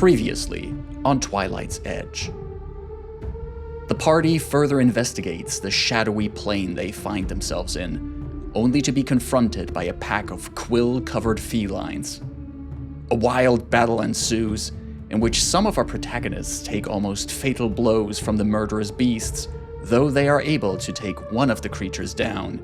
Previously on Twilight's Edge. The party further investigates the shadowy plane they find themselves in, only to be confronted by a pack of quill-covered felines. A wild battle ensues, in which some of our protagonists take almost fatal blows from the murderous beasts, though they are able to take one of the creatures down.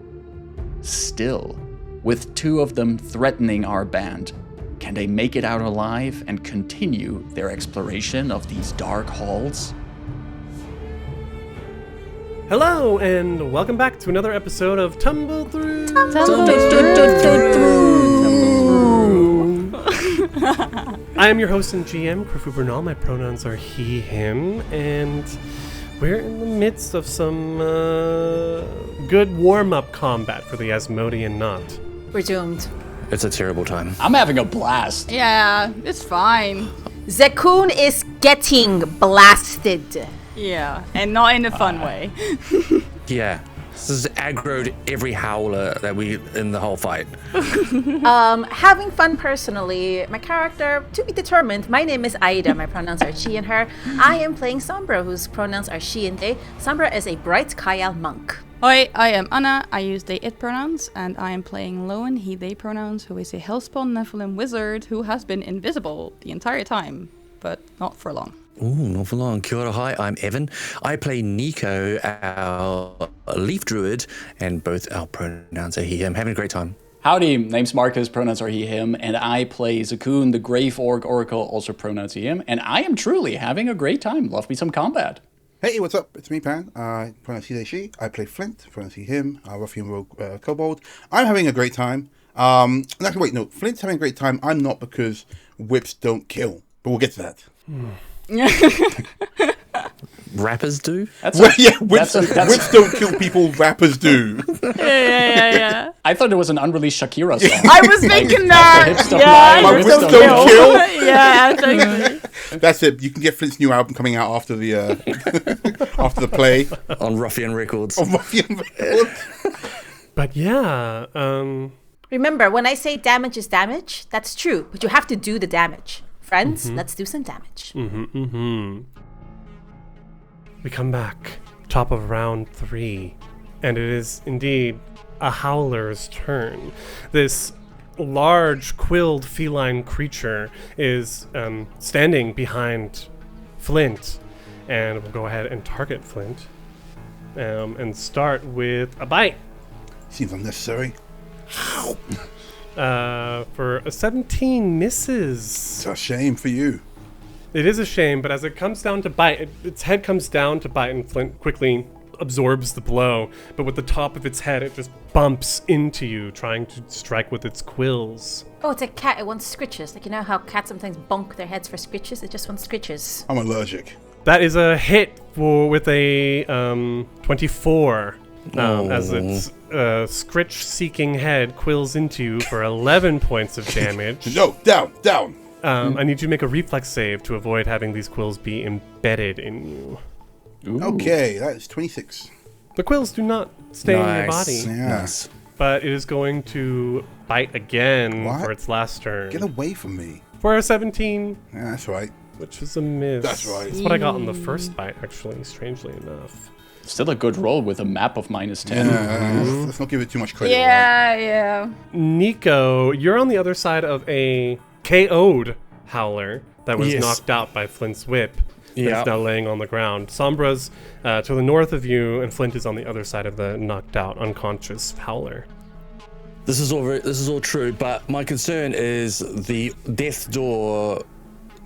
Still, with two of them threatening our band, can they make it out alive and continue their exploration of these dark halls? Hello, and welcome back to another episode of Tumble Through. I am your host and GM, Krifu Bernal. My pronouns are he, him, and we're in the midst of some good warm-up combat for the Asmodean Knot. We're doomed. It's a terrible time. I'm having a blast. Yeah, it's fine. Zekun is getting blasted. Yeah, and not in a fun way. Yeah. This is aggroed every howler that we in the whole fight. Having fun personally. My character, to be determined. My name is Aida. My pronouns are she and her. I am playing Sombra, whose pronouns are she and they. Sombra is a bright Kayal monk. Hi, I am Anna. I use they, it pronouns, and I am playing Lowen, he, they pronouns, who is a hellspawn Nephilim wizard who has been invisible the entire time, but not for long. Ooh, not for long. Kia ora, hi, I'm Evan. I play Nico, our leaf druid, and both our pronouns are he, him. Having a great time. Howdy, name's Marcus, pronouns are he, him, and I play Zekun, the Grave Orc Oracle, also pronouns he, him, and I am truly having a great time. Love me some combat. Hey, what's up? It's me, Pan. Pronouns he, they, she. I play Flint, pronouns he, him, ruffian rogue kobold. I'm having a great time. Actually, wait, no, Flint's having a great time. I'm not, because whips don't kill, but we'll get to that. Rappers do? Whips don't kill people, rappers do. Yeah. I thought it was an unreleased Shakira song. I was thinking that. My whips don't kill. Yeah, exactly. That's it. You can get Flint's new album coming out after the after the play On Ruffian Records. on Ruffian Records. But yeah, Remember, when I say damage is damage, that's true, but you have to do the damage. Friends, let's do some damage. we come back, top of round 3, and it is indeed a howler's turn. This large quilled feline creature is standing behind Flint, and we'll go ahead and target Flint and start with a bite. Seems unnecessary. For a 17 misses. It's a shame for you. It is a shame, but as it comes down to bite, its head comes down to bite, and Flint quickly absorbs the blow, but with the top of its head, it just bumps into you, trying to strike with its quills. Oh, it's a cat. It wants scritches. Like, you know how cats sometimes bonk their heads for scritches? It just wants scritches. I'm allergic. That is a hit with a 24. As its scritch-seeking head quills into you for 11 points of damage. No, down. I need you to make a reflex save to avoid having these quills be embedded in you. Ooh. Okay, that is 26. The quills do not stay in your body, Yeah. Nice. but it is going to bite again What? for its last turn. Get away from me. For a 17, Yeah, that's right. which is a miss. That's right. That's what I got on the first bite, actually, strangely enough. Still a good roll with a map of -10. Let's not give it too much credit. Yeah. Nico, you're on the other side of a KO'd howler that was Yes. knocked out by Flint's whip. Yeah. Is now laying on the ground. Sombra's to the north of you, and Flint is on the other side of the knocked out, unconscious howler. This is all true, but my concern is the Death Door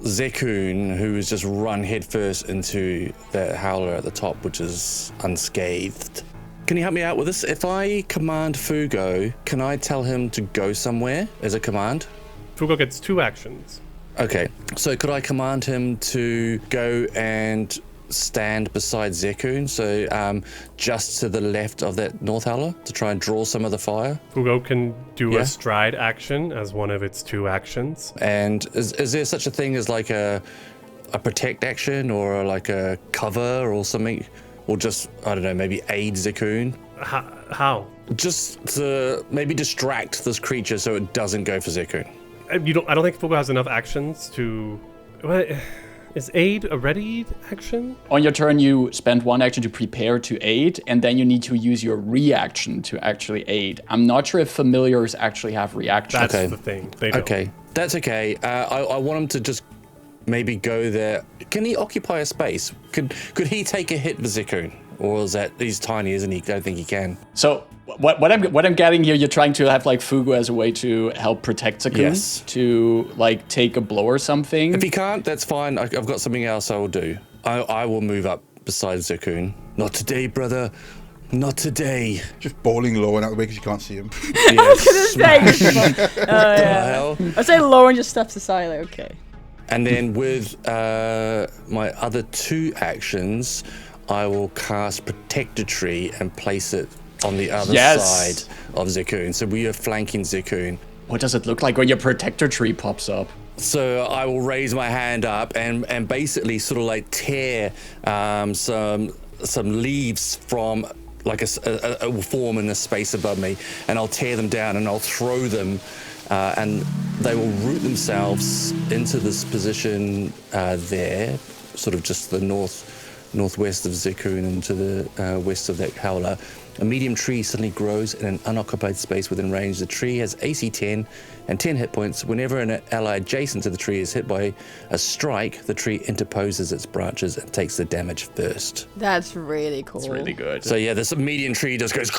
Zekun, who has just run headfirst into the howler at the top, which is unscathed. Can you help me out with this? If I command Fugo, can I tell him to go somewhere as a command? Fugo gets 2 actions. Okay, so could I command him to go and stand beside Zekun, so just to the left of that North Howler, to try and draw some of the fire? Fugo can do Yeah. a stride action as one of its 2 actions. And is there such a thing as like a protect action or like a cover or something? Or just, I don't know, maybe aid Zekun? How? Just to maybe distract this creature so it doesn't go for Zekun. I don't think Fugo has enough actions to What is aid a ready action? On your turn, you spend one action to prepare to aid, and then you need to use your reaction to actually aid. I'm not sure if familiars actually have reactions. That's the thing. They don't. Okay, that's okay. I want him to just maybe go there. Can he occupy a space? Could he take a hit with Zekun? Or is that he's tiny, isn't he? I don't think he can. So what I'm getting here, you're trying to have like Fugu as a way to help protect Zekun, Yes. to like take a blow or something. If he can't, that's fine. I've got something else I will do. I will move up beside Zekun. Not today, brother. Not today. Just bowling Lowen out of the way because you can't see him. I say Lowen just steps aside, like, okay. And then with my other 2 actions, I will cast Protector Tree and place it on the other side of Zekun. So we are flanking Zekun. What does it look like when your protector tree pops up? So I will raise my hand up and basically sort of like tear some leaves from like a form in the space above me, and I'll tear them down and I'll throw them, and they will root themselves into this position there, sort of just the northwest of Zekun and to the west of that howler. A medium tree suddenly grows in an unoccupied space within range. The tree has AC 10 and 10 hit points. Whenever an ally adjacent to the tree is hit by a strike, the tree interposes its branches and takes the damage first. That's really cool. It's really good. So yeah, this medium tree just goes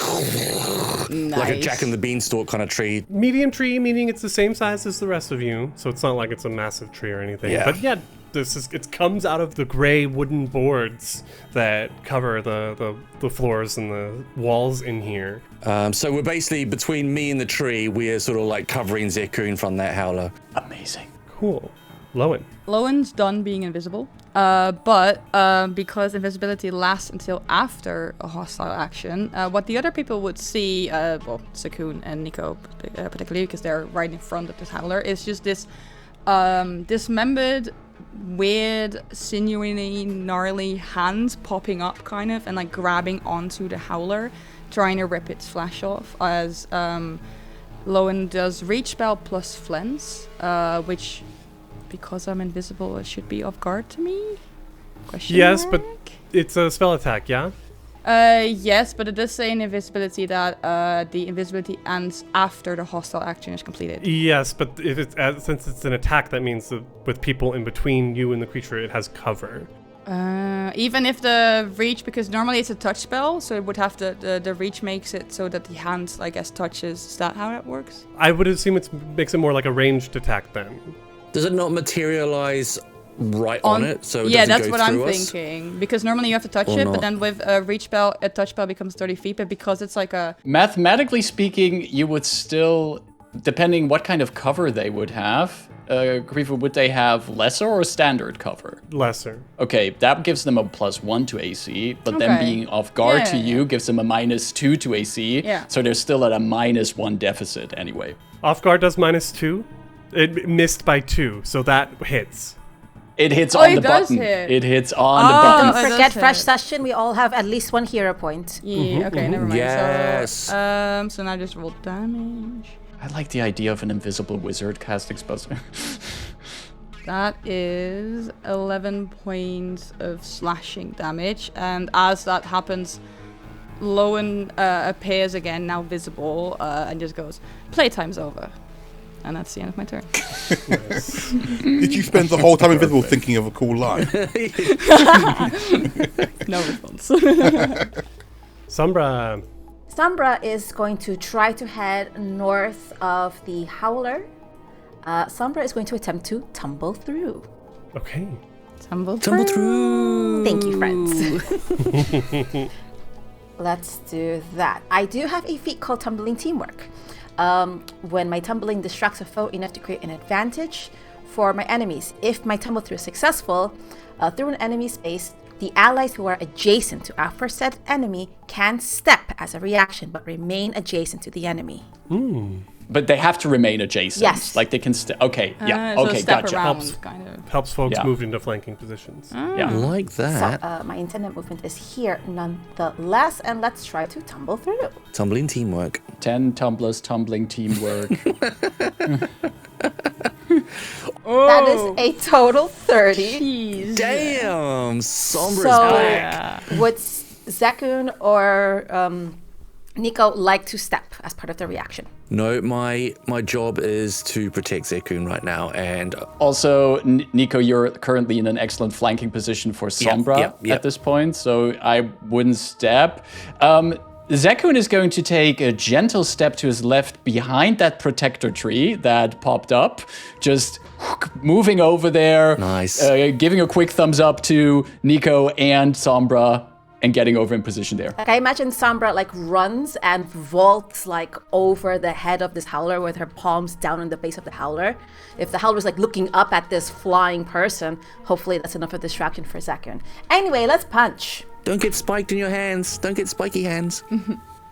like a Jack and the Beanstalk kind of tree. Medium tree, meaning it's the same size as the rest of you, so it's not like it's a massive tree or anything. Yeah. But yeah, it comes out of the gray wooden boards that cover the floors and the walls in here. So we're basically, between me and the tree, we're sort of like covering Zekun from that howler. Amazing. Cool. Lowen. Lowen's done being invisible, but because invisibility lasts until after a hostile action, what the other people would see, Zekun and Nico particularly, because they're right in front of this howler, is just this dismembered, weird, sinewy, gnarly hands popping up kind of and like grabbing onto the howler, trying to rip its flesh off as Lowen does reach spell plus Flint, which, because I'm invisible, it should be off guard to me? Yes, but it's a spell attack, yeah? Yes, but it does say in invisibility that the invisibility ends after the hostile action is completed. Yes, but if since it's an attack, that means that with people in between you and the creature, it has cover. Even if the reach, because normally it's a touch spell, so it would have the reach makes it so that the hand, I guess, touches. Is that how that works? I would assume it makes it more like a ranged attack then. Does it not materialize right on it, so it yeah, doesn't that's go what I'm through us? thinking. Because normally you have to touch Or it, not. but then with a reach spell, a touch spell becomes 30 feet. But because it's like a Mathematically speaking, you would still, depending what kind of cover they would have, Grifu, would they have lesser or standard cover? Lesser. Okay, that gives them a +1 to AC, but then Okay. being off guard to Yeah. you gives them a -2 to AC, Yeah. so they're still at a -1 deficit anyway. Off guard does -2. It missed by 2, so that hits. It hits Oh, on it the does button. hit. It hits on the Oh, button. it does Forget fresh hit. session. We all have at least 1 hero point. yeah. Okay, never mind. Yes. So now just roll damage. I like the idea of an invisible wizard casting spells. That is 11 points of slashing damage, and as that happens, Lowen appears again, now visible, and just goes, "Playtime's over," and that's the end of my turn. Did you spend the whole time invisible thinking of a cool line? No response. Sombra. Sombra is going to try to head north of the howler. Sombra is going to attempt to tumble through. Okay. Tumble through. Thank you, friends. Let's do that. I do have a feat called Tumbling Teamwork. When my tumbling distracts a foe enough to create an advantage for my enemies. If my tumble through is successful, through an enemy space, the allies who are adjacent to aforesaid enemy can step as a reaction, but remain adjacent to the enemy. But they have to remain adjacent. Yes. Like they can okay, yeah, so okay, step gotcha. around, Helps. kind of. Helps folks Yeah. move into flanking positions. Yeah. Like that. So my intended movement is here nonetheless, and let's try to tumble through. Tumbling teamwork. 10 tumblers, tumbling teamwork. That is a total 30. Jeez. Damn, Sombra's So, back. would Zekun or Nico like to step as part of the reaction? No, my job is to protect Zekun right now, and Also, Nico, you're currently in an excellent flanking position for Sombra at this point, so I wouldn't step. Zekun is going to take a gentle step to his left behind that protector tree that popped up, just moving over there, Nice. Giving a quick thumbs up to Nico and Sombra, and getting over in position there. Like I imagine Sombra like runs and vaults like over the head of this howler with her palms down on the base of the howler. If the howler's like looking up at this flying person, hopefully that's enough of a distraction for Zekun. Anyway, let's punch. don't get spiked in your hands. Don't get spiky hands.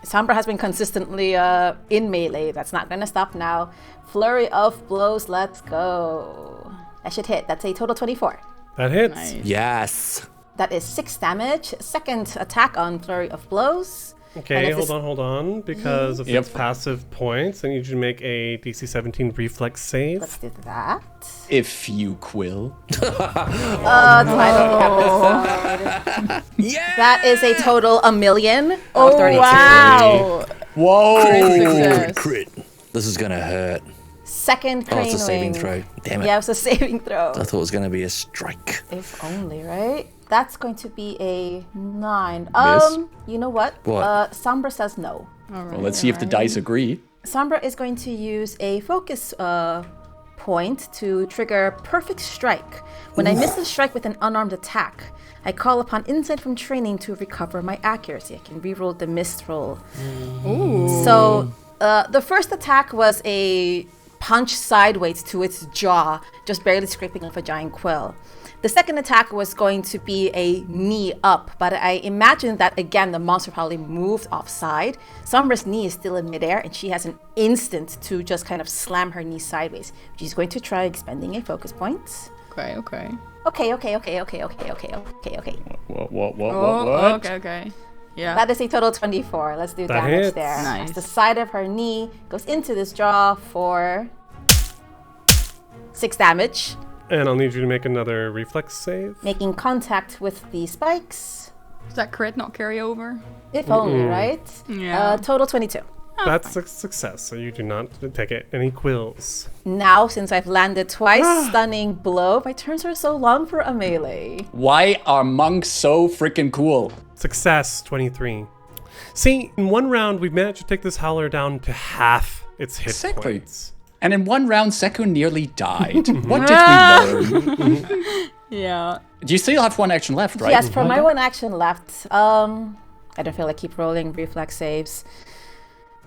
Sombra has been consistently in melee. That's not gonna stop now. Flurry of blows, let's go. That should hit. That's a total 24. That hits. Nice. Yes. That is 6 damage. Second attack on Flurry of Blows. Okay, hold on. Because of its passive points, I need you to make a DC 17 reflex save. Let's do that. If you Quill. Yeah. That is a total 1,000,000 of Oh, 32. wow. Whoa! Crit. This is gonna hurt. Second Oh, crane it's a saving wing. throw. Damn it. Yeah, it was a saving throw. I thought it was gonna be a strike. If only, right? That's going to be a 9. Miss? You know what? What? Sombra says no. Well, let's see if the dice agree. Sombra is going to use a focus point to trigger Perfect Strike. When I miss a strike with an unarmed attack, I call upon insight from training to recover my accuracy. I can reroll the missed roll. So the first attack was a punch sideways to its jaw, just barely scraping off a giant quill. The second attack was going to be a knee up, but I imagine that again the monster probably moved offside. Sombra's knee is still in midair, and she has an instant to just kind of slam her knee sideways. She's going to try expending a focus point. Okay, okay. Okay. What? Okay. Yeah. That is a total 24. Let's do That damage hits. there. Nice. As the side of her knee goes into this jaw for 6 damage, And I'll need you to make another reflex save. making contact with the spikes. Does that crit not carry over? If only, right? Yeah. Total 22. That's a success, so you do not take any quills. Now, since I've landed twice, stunning blow. My turns are so long for a melee. Why are monks so freaking cool? Success, 23. See, in one round, we've managed to take this howler down to half its hit Exactly. points. And in one round, Sekun nearly died. What did we learn? Yeah. Do you still have one action left, right? Yes, for my one action left. I don't feel like keep rolling reflex saves.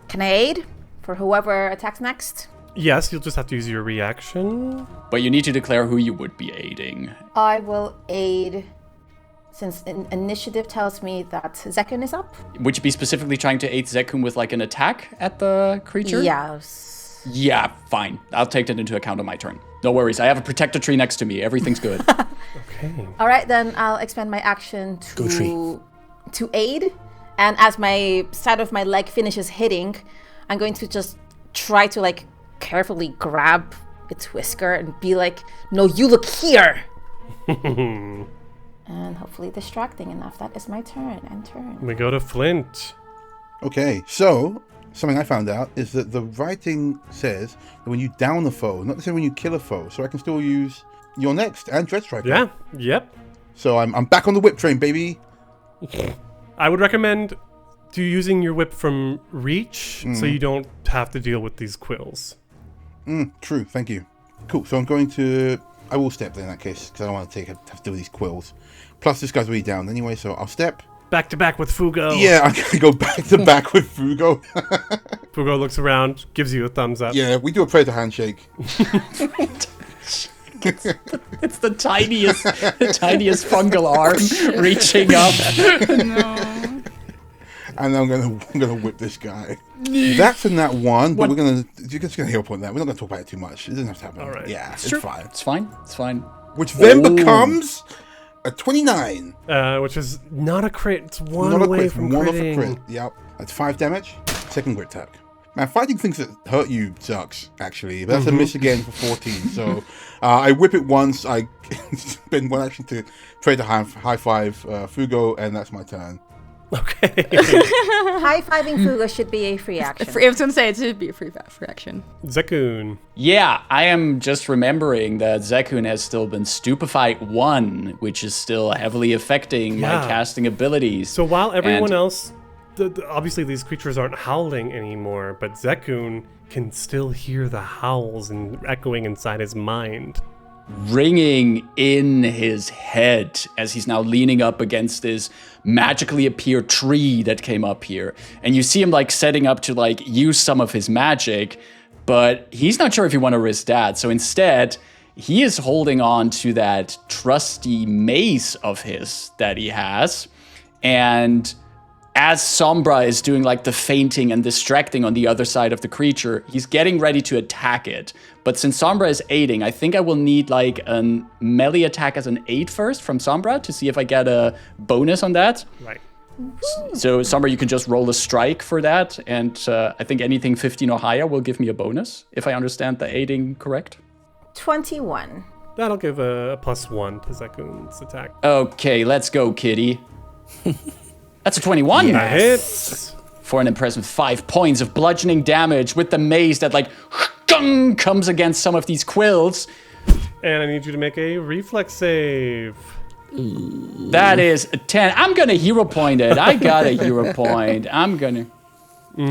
Can I aid for whoever attacks next? Yes, you'll just have to use your reaction. But you need to declare who you would be aiding. I will aid, since initiative tells me that Zekun is up. Would you be specifically trying to aid Zekun with like an attack at the creature? Yes. Yeah, fine. I'll take that into account on my turn. No worries. I have a protector tree next to me. Everything's good. Okay. All right, then I'll expend my action to aid. And as my side of my leg finishes hitting, I'm going to just try to like carefully grab its whisker and be like, "No, you look here." And hopefully distracting enough. That is my turn. We go to Flint. Okay, so something I found out is that the writing says that when you down a foe, not necessarily when you kill a foe, so I can still use your next and Dread Striker. Yeah, yep. So I'm back on the whip train, baby. I would recommend using your whip from reach so you don't have to deal with these quills. True, thank you. Cool, so I will step then in that case, because I don't want to have to deal with these quills. Plus this guy's already down anyway, so I'll step. Back to back with Fugo. Yeah, I'm going to go back to back with Fugo. Fugo looks around, gives you a thumbs up. Yeah, we do a predator handshake. It's the tiniest fungal arm reaching up. No. And I'm gonna whip this guy. That's in that one, but you're just gonna heal point that. We're not gonna talk about it too much. It doesn't have to happen. All right. Yeah, it's True. fine. It's fine. It's fine. Which then becomes a 29. Which is not a crit. It's one Not a away crit, from one off a critting. crit. Yep. That's 5 damage. Second crit attack. Man, fighting things that hurt you sucks, actually. But that's a miss again for 14. So I whip it once. I spend one action to try to high five Fugo, and that's my turn. Okay. High-fiving Fugo should be a free action. I was going to say it should be a free action. Zekun. Yeah, I am just remembering that Zekun has still been Stupefied 1, which is still heavily affecting my casting abilities. So while everyone else, obviously these creatures aren't howling anymore, but Zekun can still hear the howls and echoing inside his mind. Ringing in his head as he's now leaning up against this magically appeared tree that came up here. And you see him like setting up to like use some of his magic, but he's not sure if you want to risk that. So instead, he is holding on to that trusty mace of his that he has. And as Sombra is doing like the fainting and distracting on the other side of the creature, he's getting ready to attack it. But since Sombra is aiding, I think I will need like a melee attack as an aid first from Sombra to see if I get a bonus on that. Right. So Sombra, you can just roll a strike for that. And I think anything 15 or higher will give me a bonus, if I understand the aiding correct. 21. That'll give a +1 to Zekun's attack. Okay, let's go, kitty. That's a 21. That hits. For an impressive 5 points of bludgeoning damage with the mace that like comes against some of these quills. And I need you to make a reflex save. That is a 10. I'm gonna hero point it. I got a hero point. I'm gonna. Oh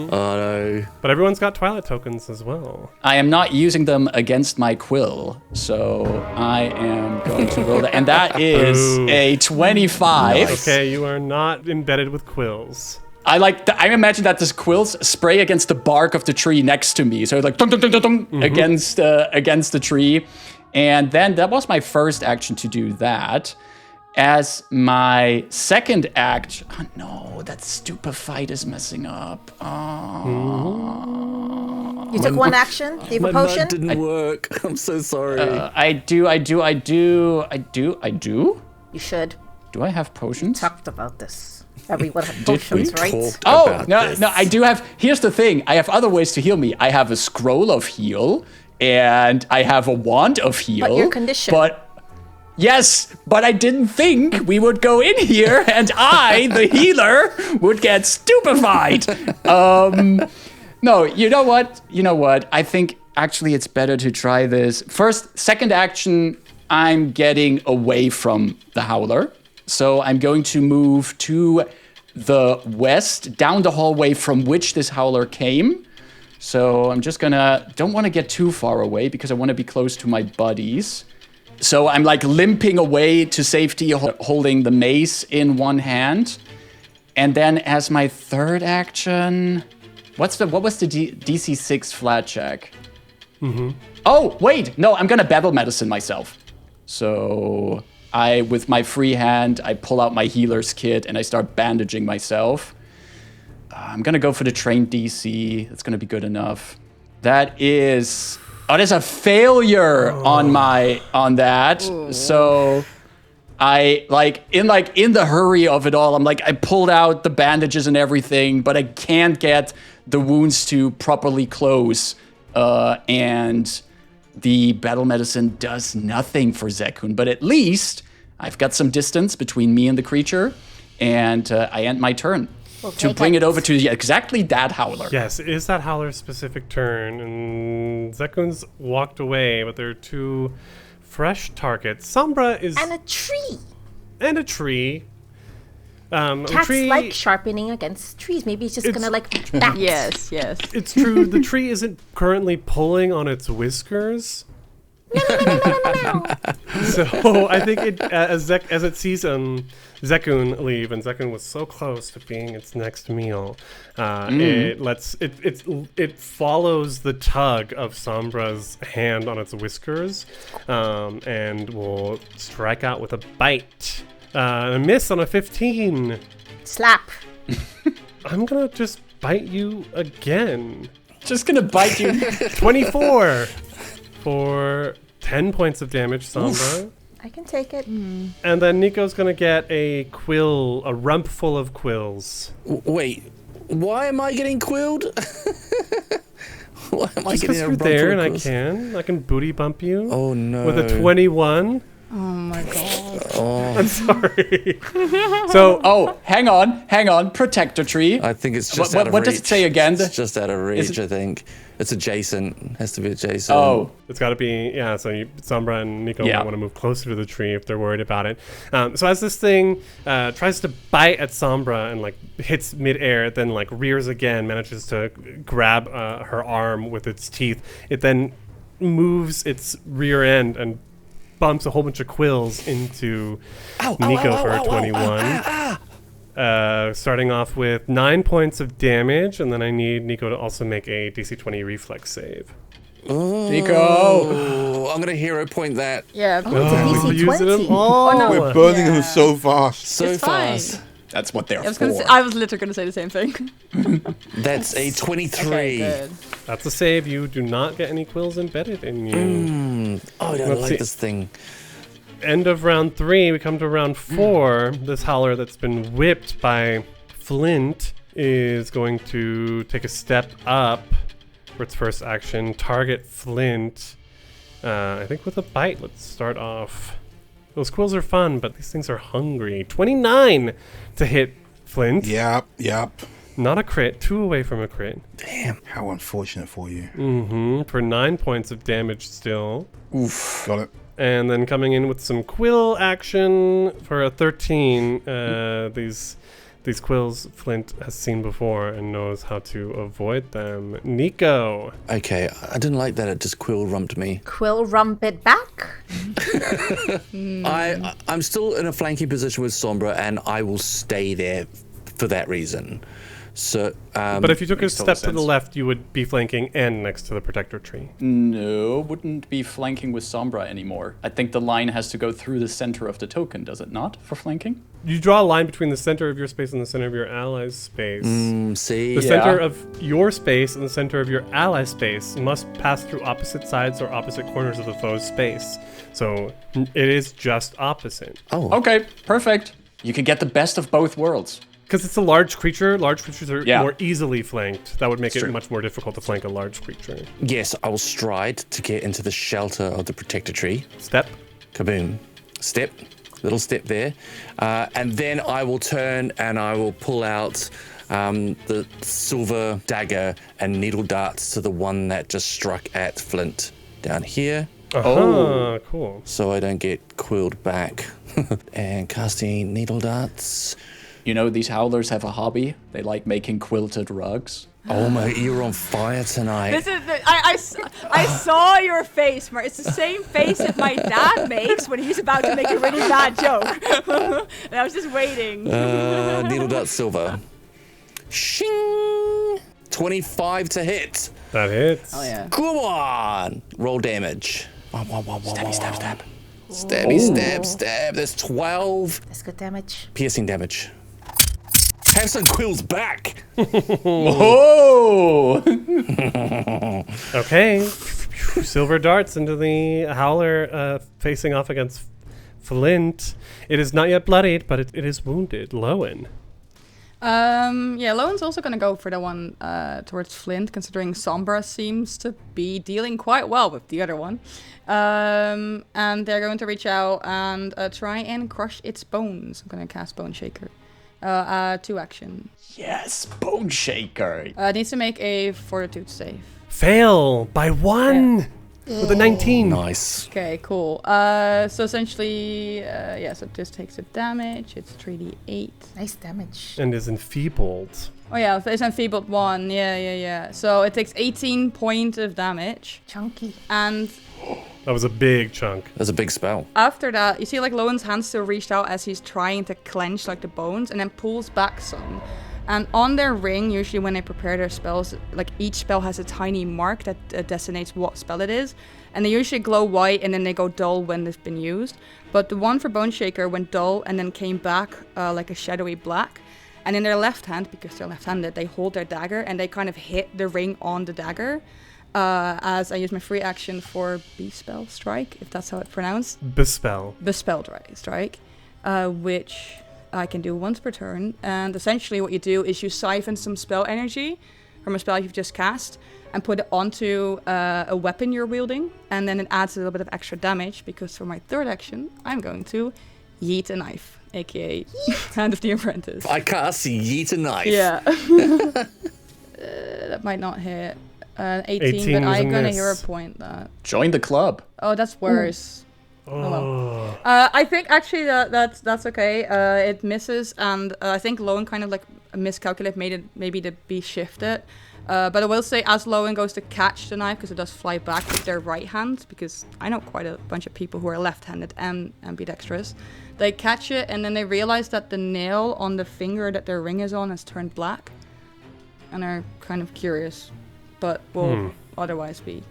no. But everyone's got Twilight tokens as well. I am not using them against my quill, so I am going to roll that. And that is a 25. Okay, you are not embedded with quills. I imagine that this quills spray against the bark of the tree next to me. So it's like dong, dong, dong, dong, dong, against the tree. And then that was my first action to do that. As my second act, oh no, that stupefied is messing up. Oh. You took one action? Do you have a potion? That didn't work. I'm so sorry. I do. You should. Do I have potions? Talked about this. Everyone has potions, right? Oh, no, I do have. Here's the thing. I have other ways to heal me. I have a scroll of heal, and I have a wand of heal. But your condition. Yes, but I didn't think we would go in here and I, the healer, would get stupefied. No, you know what? I think actually it's better to try this. Second action, I'm getting away from the howler. So I'm going to move to the west, down the hallway from which this howler came. So I'm just don't want to get too far away because I want to be close to my buddies. So I'm like limping away to safety, holding the mace in one hand. And then as my third action, what was the DC 6 flat check? Oh, wait, no, I'm gonna battle medicine myself. So with my free hand, I pull out my healer's kit and I start bandaging myself. I'm gonna go for the trained DC. That's gonna be good enough. That is... Oh, there's a failure on that. Ooh. So I in the hurry of it all, I pulled out the bandages and everything, but I can't get the wounds to properly close. And the battle medicine does nothing for Zekun, but at least I've got some distance between me and the creature, and I end my turn. To bring it over to exactly that howler. Yes, it is that howler's specific turn, and Zekun's walked away, but there are two fresh targets. Sombra is... And a tree. Cats like sharpening against trees. Maybe it's just gonna bat. Yes. It's true, the tree isn't currently pulling on its whiskers. No. So I think as it sees Zekun leave, and Zekun was so close to being its next meal, it follows the tug of Sombra's hand on its whiskers, and will strike out with a bite. A miss on a 15. Slap. I'm gonna just bite you again. Just gonna bite you. 24 for 10 points of damage, Sombra. I can take it. And then Nico's gonna get a quill, a rump full of quills. Wait, why am I getting quilled? Why am I Just getting because a you're there and bronco I can booty bump you. Oh no. With a 21. Oh my god. Oh, I'm sorry. So, Oh, hang on. Protector tree. I think it's just What- out of what reach. does it say again? It's just out of reach, it- I think. It's adjacent. Has to be adjacent. Oh, it's got to be, so Sombra and Nico Yeah. might want to move closer to the tree if they're worried about it. So as this thing tries to bite at Sombra and like hits midair, then like rears again, manages to grab her arm with its teeth. It then moves its rear end and bumps a whole bunch of quills into Nico for a 21. Starting off with 9 points of damage, and then I need Nico to also make a DC 20 reflex save. Nico. Oh, I'm gonna hero point that Yeah. Oh, it's a we'll DC use it 20. all. Oh, no. We're burning Yeah. them so fast. so It's fine. fast. That's what they're I was, for. I was literally going to say the same thing. That's a 23. Okay, good. That's a save. You do not get any quills embedded in you. Oh, I don't Let's like see. this thing. End of round 3, we come to round 4. This howler that's been whipped by Flint is going to take a step up for its first action. Target Flint, I think with a bite. Let's start off. Those quills are fun, but these things are hungry. 29 to hit Flint. Yep. Not a crit. 2 away from a crit. Damn. How unfortunate for you. For 9 points of damage still. Oof. Got it. And then coming in with some quill action for a 13. These quills Flint has seen before and knows how to avoid them. Nico. Okay, I didn't like that it just quill rumped me. Quill rump it back. I'm still in a flanking position with Sombra, and I will stay there for that reason. So, But if you took a makes total step to the sense. left, you would be flanking and next to the protector tree. No, wouldn't be flanking with Sombra anymore. I think the line has to go through the center of the token, does it not, for flanking? You draw a line between the center of your space and the center of your ally's space. see, The center of your space and the center of your ally's space must pass through opposite sides or opposite corners of the foe's space. So it is just opposite. Okay, perfect. You could get the best of both worlds. Because it's a large creature, large creatures are Yeah. more easily flanked. That would make it true. much more difficult to flank a large creature. yes, I will stride to get into the shelter of the protector tree. Step. Kaboom. Step. Little step there. And then I will turn and I will pull out the silver dagger and needle darts to the one that just struck at Flint down here. Oh, cool. So I don't get quilled back. And casting needle darts. You know, these howlers have a hobby. They like making quilted rugs. Oh my, you're on fire tonight. This is I saw your face, Mark. It's the same face that my dad makes when he's about to make a really bad joke. And I was just waiting. Needle dart silver. Shing! 25 to hit. That hits. Oh yeah. Come on! Roll damage. Stabby, stab, stab. Stabby, stab, stab. That's 12 That's good damage. piercing damage. Have some quills back. Oh! Okay. Silver darts into the howler facing off against Flint. It is not yet bloodied, but it is wounded. Lowen. Yeah, Lowen's also gonna go for the one towards Flint, considering Sombra seems to be dealing quite well with the other one. And they're going to reach out and try and crush its bones. I'm gonna cast Bone Shaker. 2 action. Yes, Bone Shaker. It needs to make a Fortitude save. Fail by 1 with a 19. Nice. Okay, cool. So essentially, so this takes a damage. It's 3d8. Nice damage. And is enfeebled. Oh yeah, it's enfeebled 1. Yeah. So it takes 18 points of damage. Chunky. And That was a big chunk. That's a big spell. after that, you see like Lowen's hand still reached out as he's trying to clench like the bones and then pulls back some. And on their ring, usually when they prepare their spells, like each spell has a tiny mark that designates what spell it is. And they usually glow white and then they go dull when they've been used. But the one for Bone Shaker went dull and then came back like a shadowy black. And in their left hand, because they're left-handed, they hold their dagger and they kind of hit the ring on the dagger. As I use my free action for Bespell Strike, if that's how it's pronounced. Bespell. Bespell Strike, which I can do once per turn. And essentially what you do is you siphon some spell energy from a spell you've just cast and put it onto a weapon you're wielding, and then it adds a little bit of extra damage, because for my third action, I'm going to yeet a knife, aka Hand of the Apprentice. I cast yeet a knife. Yeah. That might not hit. 18, but was a I'm gonna miss. hero point that. Join the club. Oh, that's worse. Oh. I think actually that's okay. It misses, and I think Lowen kind of like miscalculated, made it maybe to be shifted. But I will say, as Lowen goes to catch the knife, because it does fly back with their right hand, because I know quite a bunch of people who are left-handed and ambidextrous. They catch it, and then they realize that the nail on the finger that their ring is on has turned black, and are kind of curious, but will otherwise be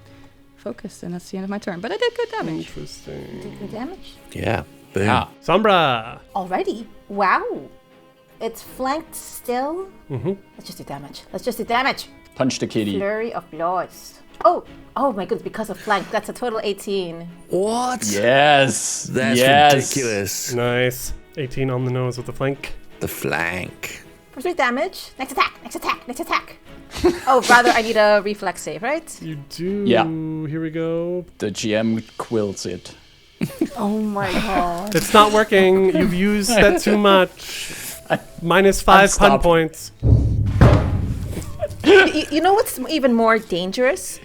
focused, and that's the end of my turn. But I did good damage. Interesting. Good damage. Yeah. Boom. Ah, Sombra. Already? Wow. It's flanked still. Let's just do damage. punch the kitty. Flurry of blows. Oh my goodness, because of flank. That's a total 18. What? Yes. That's yes. ridiculous. Nice. 18 on the nose with the flank. The flank. For 3 damage. Next attack. Oh, rather, I need a reflex save, right? You do. Yeah. Here we go. The GM quills it. Oh my god. It's not working. You've used that too much. -5 pun stopped. points. You know what's even more dangerous?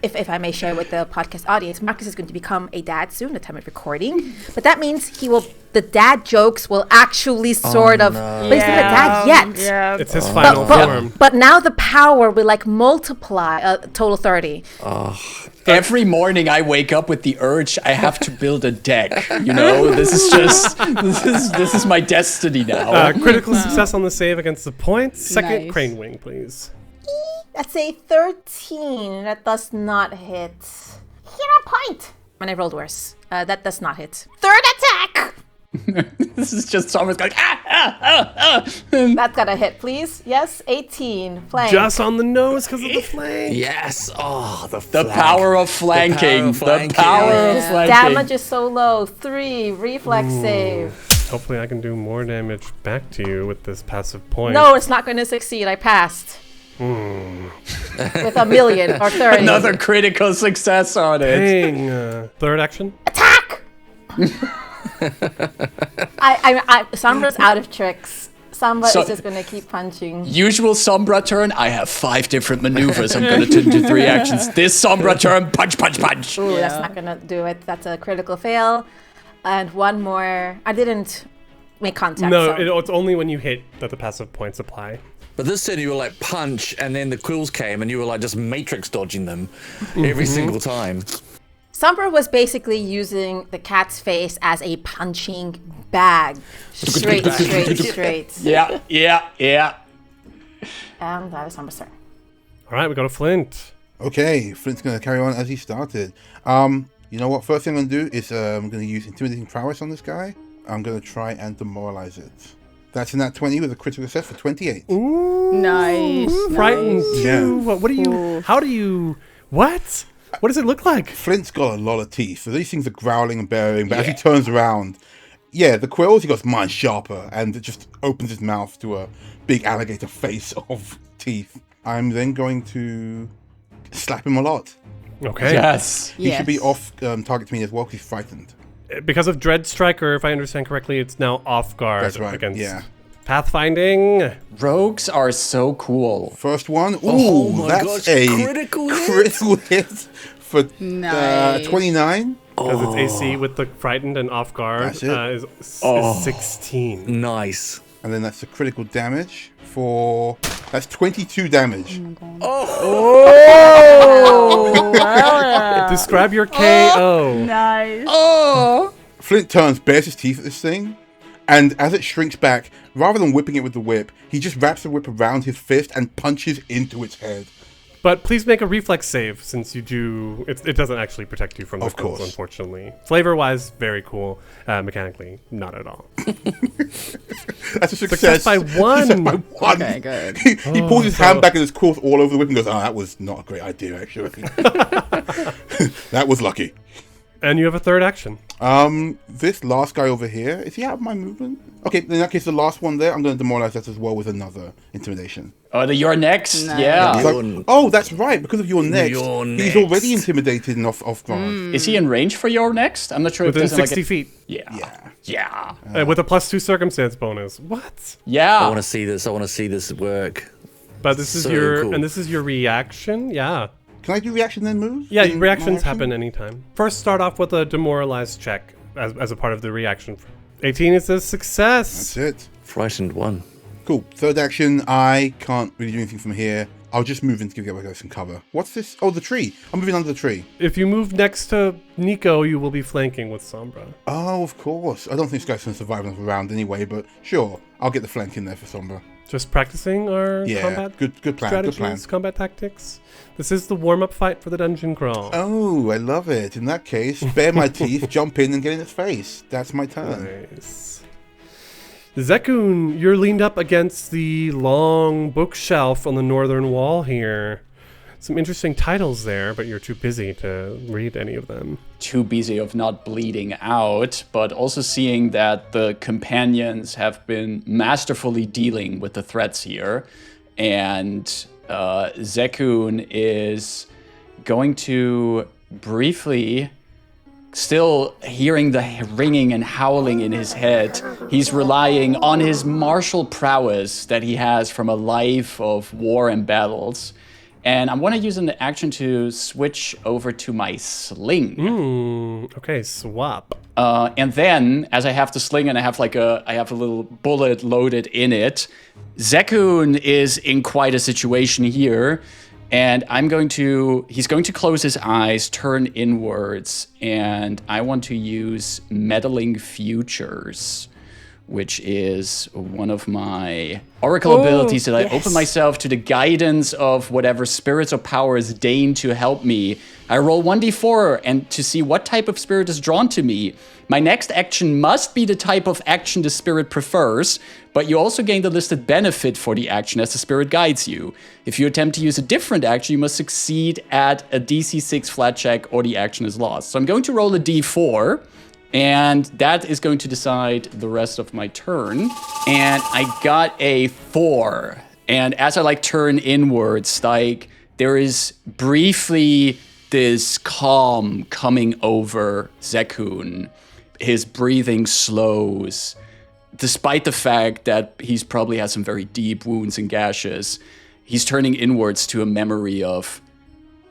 If I may share with the podcast audience, Marcus is going to become a dad soon, the time of recording. But that means the dad jokes will actually sort of, but he's not a dad yet. Yeah. It's his final form. But now the power will like multiply, total 30. Every morning I wake up with the urge I have to build a deck. You know, this is my destiny now. Critical success on the save against the points. Second Nice. crane wing, please. That's a 13. That does not hit. Hero point. And I rolled worse. That does not hit. Third attack. This is just someone's going, ah. That's gotta hit, please. Yes, 18. Flank. Just on the nose because of the flank. Yes. Oh, the The flank. power of flanking. The power of flanking. Damage is so low. 3. Reflex save. Hopefully I can do more damage back to you with this passive point. No, it's not going to succeed. I passed. With a million or 30. Another critical success on it. Dang. Third action. Attack! Sombra's out of tricks. Samba So- is just going to keep punching. Usual Sombra turn, I have 5 different maneuvers I'm going to do 3 actions. This Sombra turn, punch. Ooh, that's not going to do it. That's a critical fail. And one more. I didn't make contact. No, so. it's only when you hit that the passive points apply. But this turn you were like punch, and then the quills came, and you were like just matrix dodging them every single time. Sombra was basically using the cat's face as a punching bag. Straight. Yeah. And that is Sombra's turn. All right, we go to Flint. Okay, Flint's going to carry on as he started. You know what? First thing I'm going to do is I'm going to use Intimidating Prowess on this guy. I'm going to try and demoralize it. That's in that 20 with a critical success for 28. Ooh, Nice. frightened Yeah. too. What do you? How do you? What? What does it look like? Flint's got a lot of teeth, so these things are growling and bearing, but as he turns around, the quills, he goes, mine sharper, and it just opens his mouth to a big alligator face of teeth. I'm then going to slap him a lot. Okay. Yes. He should be off target to me as well because he's frightened. Because of Dread Striker, if I understand correctly, it's now off guard That's right, against yeah. Pathfinding. Rogues are so cool. First one, ooh, Oh my that's gosh, a critical hit for Nice. 29. Because its AC with the frightened and off guard That's it. is 16. Nice. And then that's the critical damage for... That's 22 damage. Describe your KO. Nice. Flint turns, bares his teeth at this thing, and as it shrinks back, rather than whipping it with the whip, he just wraps the whip around his fist and punches into its head. But please make a reflex save since you do. It doesn't actually protect you from the Of quills, course. unfortunately. Flavor-wise, very cool. Mechanically, not at all. That's a success. Success by 1. Success by 1. Okay, good. He pulls his hand back and his quills all over the whip and goes, that was not a great idea, actually. That was lucky. And you have a third action. This last guy over here, is he out of my movement? Okay, in that case, the last one there, I'm going to demoralize that as well with another intimidation. Oh, you're next? Nice. Yeah. It's like, oh, that's right, because of your next. He's already intimidated and off guard. Is he in range for your next? I'm not sure Within if there's 60 feet. Yeah. With a +2 circumstance bonus. What? Yeah. I want to see this. I want to see this work. But this is So your cool. and this is your reaction. Yeah. Can I do reaction then move? Yeah, In my reactions action? happen anytime. First, start off with a demoralized check as a part of the reaction. 18 is a success. That's it. Frightened one. Cool. Third action, I can't really do anything from here. I'll just move in to give the other guys some cover. What's this? Oh, the tree. I'm moving under the tree. If you move next to Nico, you will be flanking with Sombra. Oh, of course. I don't think this guy's going to survive another round anyway, but sure. I'll get the flank in there for Sombra. Just practicing our Yeah, combat good plan, strategies, good plan. combat tactics. This is the warm-up fight for the dungeon crawl. Oh, I love it. In that case, bare my teeth, jump in and get in its face. That's my turn. Nice. Zekun, you're leaned up against the long bookshelf on the northern wall here. Some interesting titles there, but you're too busy to read any of them. Too busy of not bleeding out, but also seeing that the companions have been masterfully dealing with the threats here. And Zekun is going to briefly, still hearing the ringing and howling in his head, he's relying on his martial prowess that he has from a life of war and battles. And I want to use an action to switch over to my sling. Okay, swap. And then, as I have the sling and I have a little bullet loaded in it, Zekun is in quite a situation here. And he's going to close his eyes, turn inwards, and I want to use Meddling Futures, which is one of my oracle abilities that I open myself to the guidance of whatever spirits or powers deign to help me. I roll 1d4 and to see what type of spirit is drawn to me. My next action must be the type of action the spirit prefers, but you also gain the listed benefit for the action as the spirit guides you. If you attempt to use a different action, you must succeed at a DC 6 flat check or the action is lost. So I'm going to roll a d4. And that is going to decide the rest of my turn. And I got a 4. And as I turn inwards, there is briefly this calm coming over Zekun. His breathing slows, despite the fact that he's probably has some very deep wounds and gashes. He's turning inwards to a memory of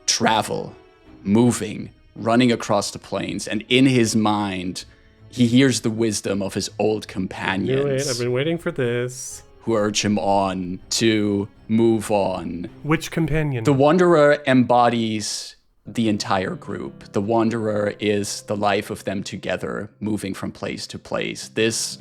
travel, moving, running across the plains, and in his mind, he hears the wisdom of his old companions. I've been waiting for this. Who urge him on to move on. Which companion? The Wanderer embodies the entire group. The Wanderer is the life of them together, moving from place to place. This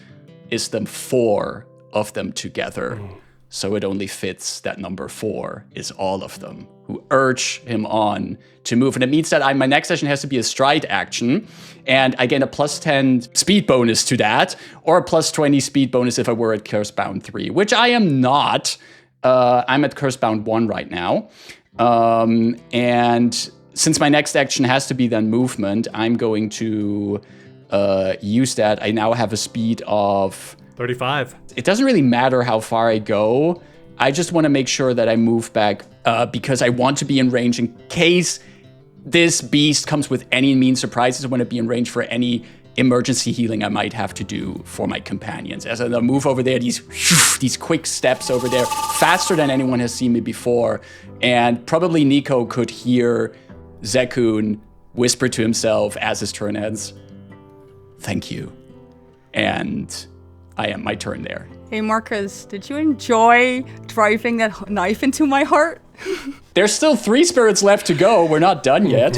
is the 4 of them together. So it only fits that number 4 is all of them who urge him on to move. And it means that my next session has to be a stride action, and I gain a +10 speed bonus to that, or a +20 speed bonus if I were at Cursebound 3, which I am not. I'm at Cursebound 1 right now. And since my next action has to be then movement, I'm going to use that. I now have a speed of 35. It doesn't really matter how far I go. I just want to make sure that I move back because I want to be in range in case this beast comes with any mean surprises. I want to be in range for any emergency healing I might have to do for my companions. As I move over there, these quick steps over there, faster than anyone has seen me before. And probably Nico could hear Zekun whisper to himself as his turn ends, "Thank you." And I am my turn there. Hey Marcus, did you enjoy driving that knife into my heart? There's still 3 spirits left to go. We're not done yet.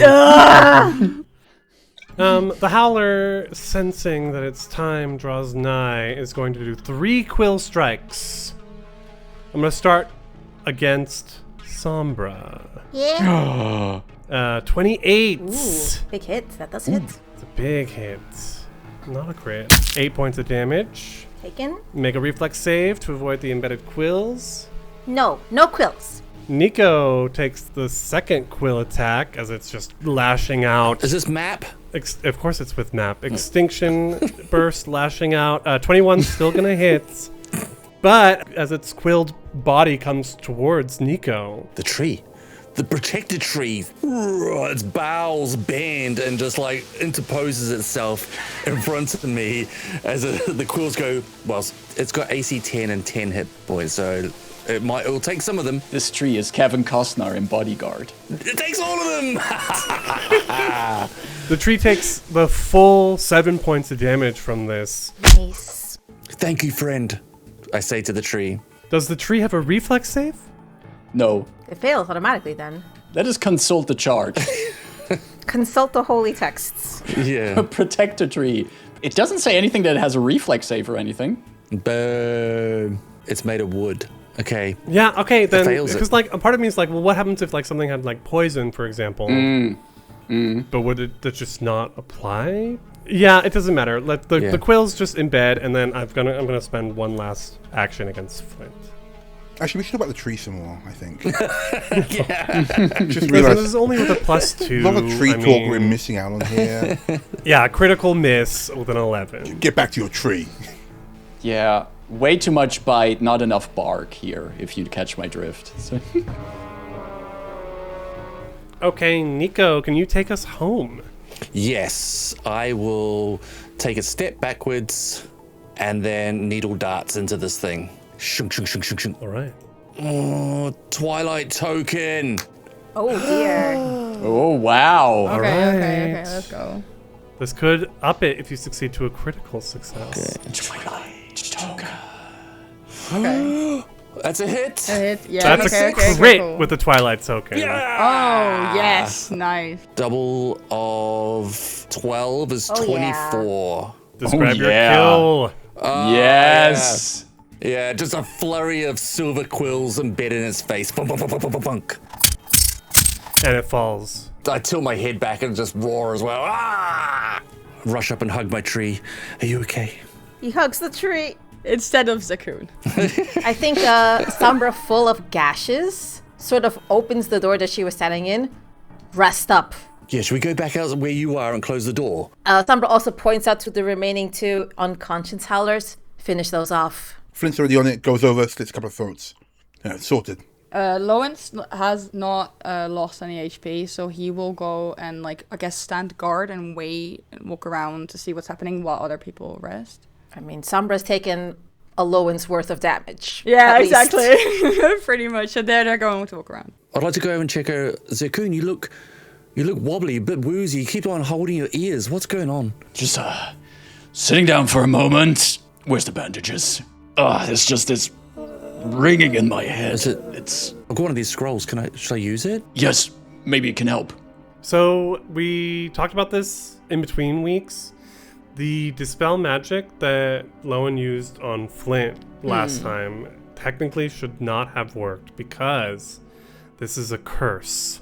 The Howler, sensing that its time draws nigh, is going to do 3 quill strikes. I'm going to start against Sombra. Yeah. 28. Ooh, big hit. That does hit. It's a big hit. Not a crit. 8 points of damage. Taken. Make a reflex save to avoid the embedded quills. No quills. Nico takes the second quill attack as it's just lashing out. Is this map? Of course it's with map. Extinction burst lashing out. 21's still gonna hit. But as its quilled body comes towards Nico. The tree. The protected tree. Its boughs bend and just like interposes itself in front of me as the quills go. Well, it's got AC 10 and 10 hit points, so it'll take some of them. This tree is Kevin Costner in Bodyguard. It takes all of them. The tree takes the full 7 points of damage from this. Nice. Thank you, friend, I say to the tree. Does the tree have a reflex save? No. It fails automatically then. Let us consult the chart. Consult the holy texts. Yeah. Protect a tree. It doesn't say anything that it has a reflex save or anything. Boom. It's made of wood. Okay. Yeah, okay, then, fails it. because like a part of me is like, well, what happens if like something had like poison, for example? But would it that just not apply? Yeah, it doesn't matter. Let the quills just embed, and then I'm gonna spend one last action against Flint. Actually, we should talk about the tree some more, I think. Just this is only with a +2. A lot of tree talk we're missing out on here. Yeah, critical miss with an 11. Get back to your tree. Yeah, way too much bite, not enough bark here, if you'd catch my drift. So. Okay, Nico, can you take us home? Yes, I will take a step backwards and then needle darts into this thing. Shunk, shunk, shunk, shunk, shunk. All right. Oh, Twilight token. Oh dear. Oh, wow. Okay, let's go. This could up it if you succeed to a critical success. Twilight token. Okay. That's a hit. Yeah, That's okay, a okay, crit cool. with the Twilight token. Oh, yes, nice. Double of 12 is Oh, yeah. 24. Describe your yeah. kill. Yes. Yeah, just a flurry of silver quills embedded in its face. Bunk, bunk, bunk, bunk, bunk, bunk. And it falls. I tilt my head back and just roar as well. Ah! Rush up and hug my tree. Are you okay? He hugs the tree. Instead of Zakun. I think Sombra, full of gashes, sort of opens the door that she was standing in. Rest up. Yeah, should we go back out where you are and close the door? Sombra also points out to the remaining 2 unconscious howlers. Finish those off. Flint's already on it, goes over, slits a couple of throats. Yeah, sorted. Lowen has not lost any HP, so he will go and, like, I guess stand guard and wait and walk around to see what's happening while other people rest. I mean, Sombra's taken a Lowen's worth of damage. Yeah, at least. exactly. Pretty much. So they're going to walk around. I'd like to go over and check her. Zakun, you look wobbly, a bit woozy. You keep on holding your ears. What's going on? Just sitting down for a moment. Where's the bandages? There's just this ringing in my head. It's I've got one of these scrolls. Should I use it? yes, maybe it can help. So we talked about this in between weeks. The dispel magic that Lowen used on Flint last time technically should not have worked because this is a curse.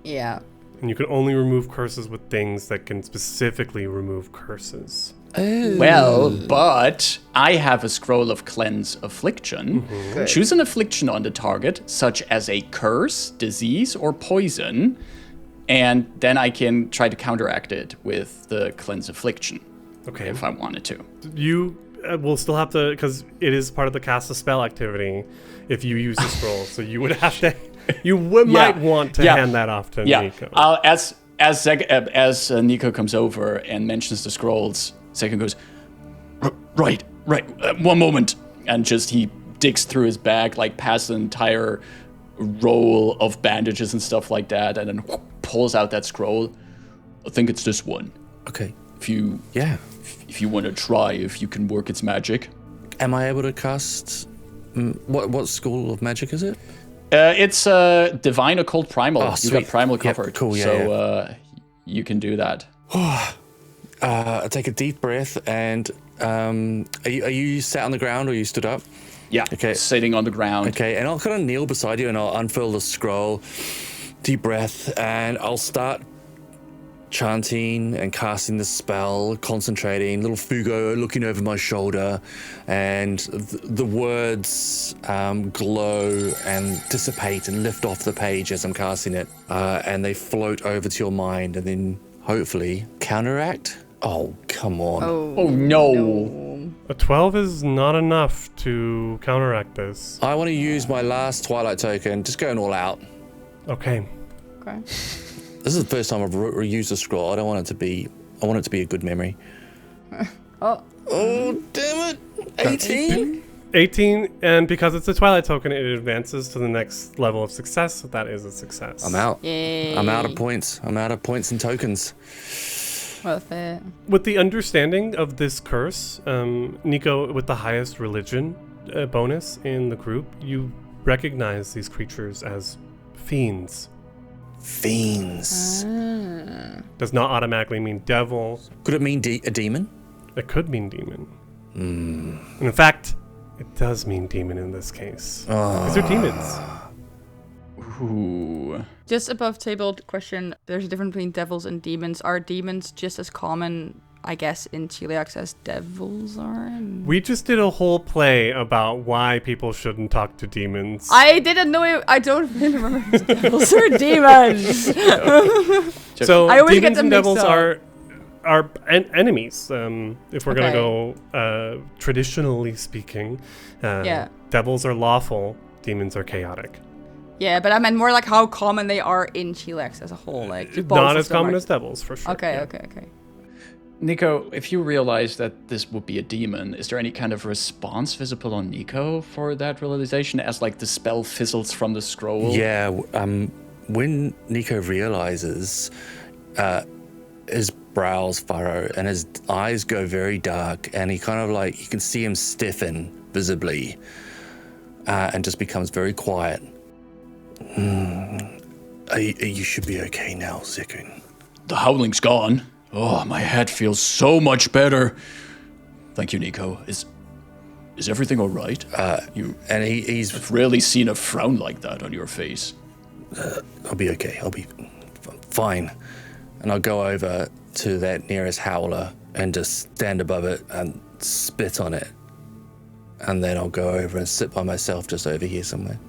Yeah. And you can only remove curses with things that can specifically remove curses. Well, but I have a scroll of cleanse affliction. Choose an affliction on the target, such as a curse, disease, or poison, and then I can try to counteract it with the cleanse affliction. Okay. If I wanted to. You will still have to, because it is part of the cast a spell activity, if you use the scroll. So you would have to, might want to hand that off to Nico. As Nico comes over and mentions the scrolls, Second goes, right, one moment. And just he digs through his bag, like past an entire roll of bandages and stuff like that, and then pulls out that scroll. I think it's this one. Okay. If you want to try, if you can work its magic. Am I able to cast? What school of magic is it? It's divine occult primal. Oh, you sweet. got primal Yep, covered. cool, yeah, So you can do that. I take a deep breath and are you sat on the ground or you stood up? Yeah. Okay. Sitting on the ground. Okay, and I'll kind of kneel beside you and I'll unfurl the scroll, deep breath, and I'll start chanting and casting the spell, concentrating, little Fugo looking over my shoulder, and the words glow and dissipate and lift off the page as I'm casting it, and they float over to your mind, and then hopefully counteract. Oh, come on. Oh no. A 12 is not enough to counteract this. I want to use my last Twilight token, just going all out. Okay. Okay. This is the first time I've reused a scroll. I want it to be a good memory. Oh. Oh, damn it. 18? 18, and because it's a Twilight token, it advances to the next level of success, so that is a success. I'm out. Yay. I'm out of points. I'm out of points and tokens. Worth it. With the understanding of this curse, Nico, with the highest religion bonus in the group, you recognize these creatures as fiends. Fiends. Does not automatically mean devil. Could it mean a demon? It could mean demon. And in fact, it does mean demon in this case. These are demons. Ooh. Just above table question, there's a difference between devils and demons. Are demons just as common, I guess, in Chiliax as devils are? We just did a whole play about why people shouldn't talk to demons. I didn't know it. I don't really remember if it's devils or demons. So I always get demons them and devils mixed up. are enemies. If we're gonna go traditionally speaking, Yeah. devils are lawful, demons are chaotic. Yeah, but I meant more like how common they are in Chiliax as a whole. Like both Not of as them common are- as devils, for sure. Okay, yeah. okay. Nico, if you realize that this would be a demon, is there any kind of response visible on Nico for that realization as like the spell fizzles from the scroll? Yeah, when Nico realizes, his brows furrow and his eyes go very dark, and he kind of like, you can see him stiffen visibly, and just becomes very quiet. You should be okay now, Zekun. The howling's gone. Oh, my head feels so much better. Thank you, Nico. Is everything all right? And he's I've rarely seen a frown like that on your face. I'll be okay. I'll be fine. And I'll go over to that nearest howler and just stand above it and spit on it. And then I'll go over and sit by myself just over here somewhere.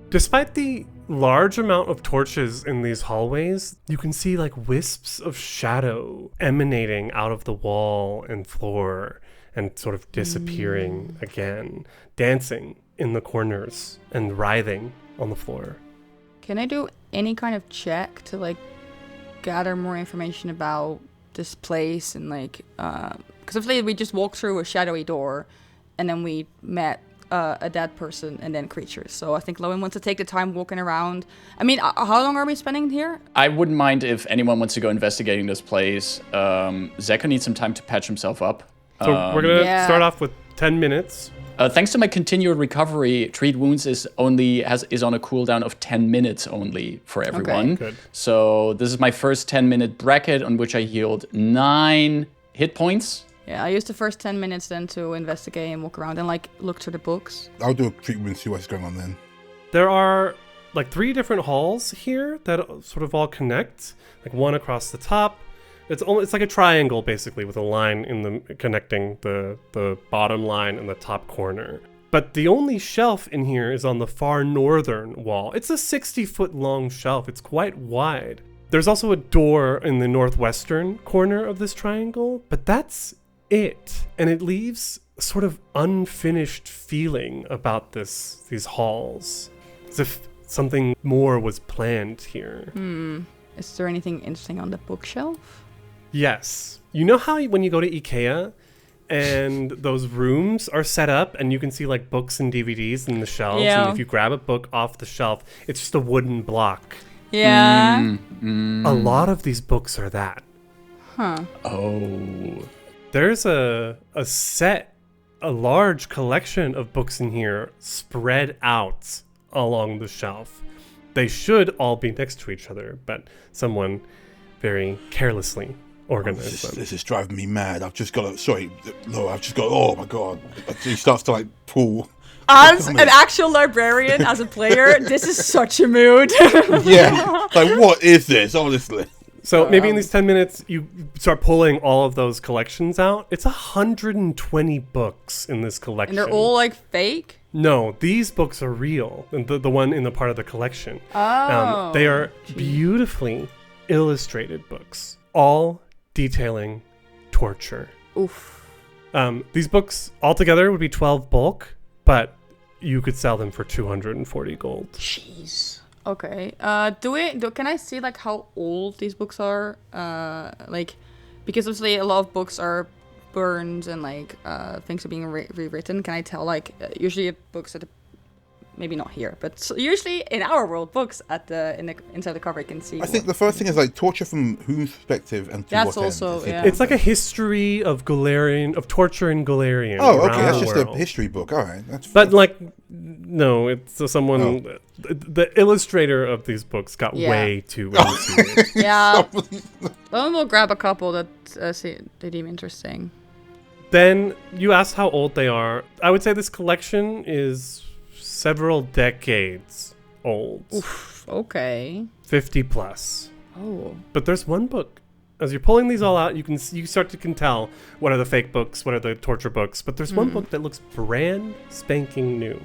Despite the large amount of torches in these hallways, you can see like wisps of shadow emanating out of the wall and floor and sort of disappearing again, dancing in the corners and writhing on the floor. Can I do any kind of check to like gather more information about this place and like because if we just walked through a shadowy door and then we met a dead person and then creatures, so I think Lowen wants to take the time walking around. I mean, how long are we spending here? I wouldn't mind if anyone wants to go investigating this place. Zeko needs some time to patch himself up. So we're going to Yeah. start off with 10 minutes. Thanks to my continued recovery, treat wounds is on a cooldown of 10 minutes only for everyone. Good. So this is my first 10-minute bracket on which I healed 9 hit points. Yeah, I used the first 10 minutes then to investigate and walk around and like look through the books. I'll do a treatment and see what's going on then. There are like 3 different halls here that sort of all connect, like one across the top. It's like a triangle basically with a line in the connecting the bottom line and the top corner. But the only shelf in here is on the far northern wall. It's a 60-foot long shelf. It's quite wide. There's also a door in the northwestern corner of this triangle, but that's it. And it leaves a sort of unfinished feeling about these halls, as if something more was planned here. Is there anything interesting on the bookshelf? Yes. You know how when you go to IKEA and those rooms are set up and you can see like books and DVDs in the shelves, Yeah. and if you grab a book off the shelf, it's just a wooden block. Yeah. A lot of these books are that. Oh. There's a large collection of books in here spread out along the shelf. They should all be next to each other, but someone very carelessly organized them. This is driving me mad. I've just got oh my god. He starts to like pull. As an actual librarian, as a player, this is such a mood. Yeah. Like, what is this? Honestly. So maybe in these 10 minutes, you start pulling all of those collections out. It's 120 books in this collection. And they're all like fake? No, these books are real. And the one in the part of the collection. Oh. They are beautifully illustrated books, all detailing torture. Oof. These books altogether would be 12 bulk, but you could sell them for 240 gold. Jeez. Okay. Can I see like how old these books are? Because obviously a lot of books are burned and like things are being rewritten. Can I tell like usually books at the, maybe not here, but usually in our world, books at inside the cover you can see. I think the first thing is like torture from whose perspective and to That's what also, end. yeah. It's like a history of torture in Galarian. Oh, around okay, that's the just world. a history book. All right, that's. But like, no, it's someone. Oh. The illustrator of these books got Yeah. way too into it. Yeah. Lowen will grab a couple that they deem interesting. Then you asked how old they are. I would say this collection is several decades old. Oof. Okay. 50 plus. Oh. But there's one book. As you're pulling these all out, you can tell what are the fake books, what are the torture books. But there's one book that looks brand spanking new,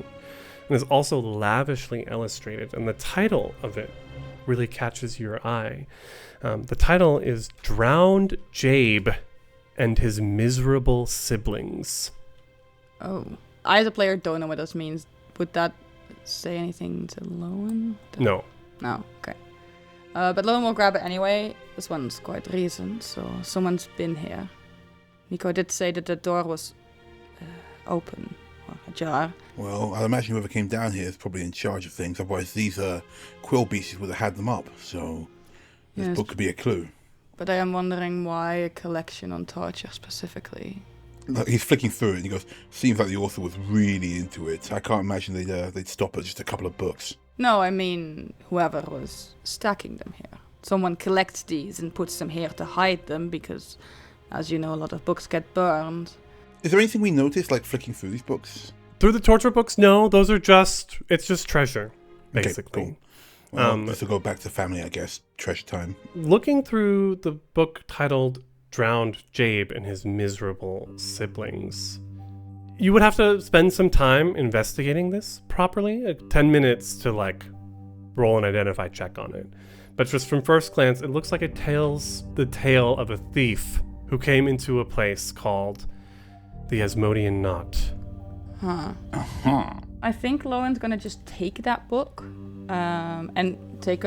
and is also lavishly illustrated. And the title of it really catches your eye. The title is "Drowned Jabe and His Miserable Siblings." Oh. I as a player don't know what this means. Would that say anything to Lowen? No. No. Okay. But Lowen will grab it anyway. This one's quite recent, so someone's been here. Nico did say that the door was open, or ajar. Well, I imagine whoever came down here is probably in charge of things. Otherwise, these quill beasts would have had them up. So this Yes. book could be a clue. But I am wondering why a collection on torture specifically. Look, he's flicking through it and he goes, "Seems like the author was really into it. I can't imagine they'd stop at just a couple of books." No, I mean whoever was stacking them here. Someone collects these and puts them here to hide them because, as you know, a lot of books get burned. Is there anything we noticed, like flicking through these books? Through the torture books, no. Those are it's just treasure, basically. Okay, cool. Well, just to go back to family, I guess. Treasure time. Looking through the book titled "Drowned Jabe and His Miserable Siblings," you would have to spend some time investigating this properly. 10 minutes to like roll an identify check on it. But just from first glance, it looks like it tells the tale of a thief who came into a place called the Asmodean Knot. Huh. I think Lowen's gonna just take that book and take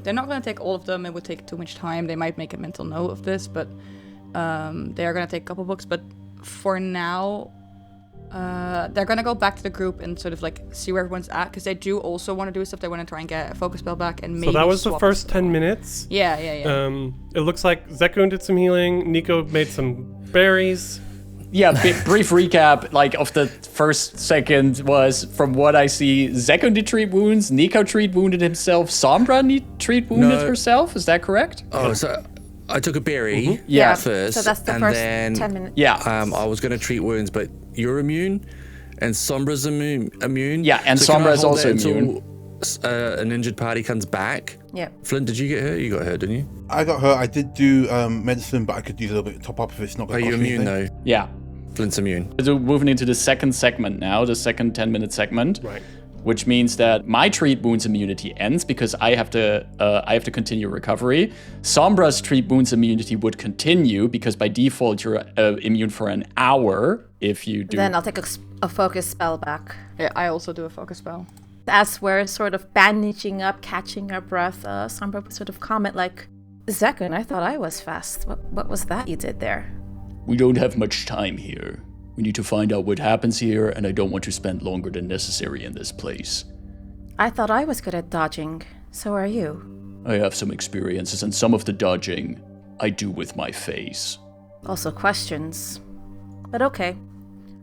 they're not gonna take all of them. It would take too much time. They might make a mental note of this, but they are gonna take a couple books. But for now, they're gonna go back to the group and sort of like see where everyone's at, because they do also want to do stuff. They want to try and get a focus spell back and maybe. So that was the swap first stuff. 10 minutes. Yeah. It looks like Zekun did some healing. Nico made some berries. Yeah, brief recap, like, of the first second was, from what I see, Zekun did treat wounds, Nico treat wounded himself, Sombra treat wounded herself, is that correct? Oh, so I took a berry Yeah. first. So that's the and first then, 10 minutes. Yeah. I was going to treat wounds, but you're immune, and Sombra's immune. Yeah, and so can I Sombra's hold also that until, immune. an injured party comes back. Yeah. Flint, did you get hurt? You got hurt, didn't you? I got hurt. I did do medicine, but I could use a little bit of top up if it's not Are going to you cost me immune anything. though? Yeah. Flint's immune. So moving into the second segment now, the second 10-minute segment. Right. Which means that my treat wounds immunity ends because I have to continue recovery. Sombra's treat wounds immunity would continue because by default you're immune for an hour if you do. Then I'll take a focus spell back. Yeah, I also do a focus spell. As we're sort of bandaging up, catching our breath, Sombra would sort of comment like, "Zekun, I thought I was fast. What was that you did there?" We don't have much time here. We need to find out what happens here, and I don't want to spend longer than necessary in this place. I thought I was good at dodging. So are you. I have some experiences, and some of the dodging I do with my face. Also questions. But okay,